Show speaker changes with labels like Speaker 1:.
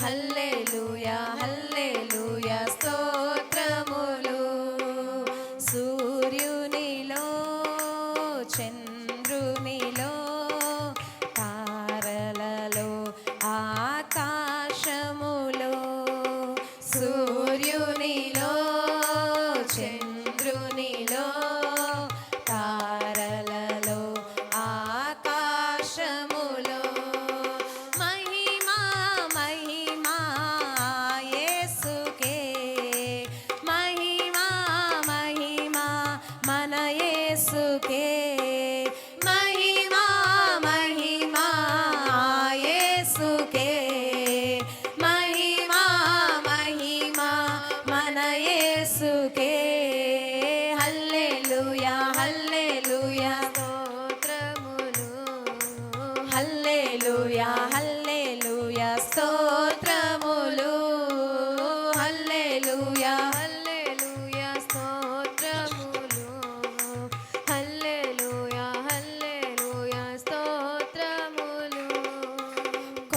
Speaker 1: హల్లెలూయా హల్లెలూయా స్తోత్రములు. సూర్యునిలో చంద్రునిలో తారలలో ఆకాశములో, సూర్యునిలో చంద్రునిలో తారలలో ఆకాశములో మహిమా మహిమా యేసుకే, మహిమా మహిమా మన యేసుకే, మహిమా మహిమా యేసుకే, మహిమా మహిమా మన యేసుకే. హల్లెలూయా హల్లెలూయా స్తోత్రములు. హల్లెలూయా హల్లెలూయా స్తోత్రములు. హల్లెలూయా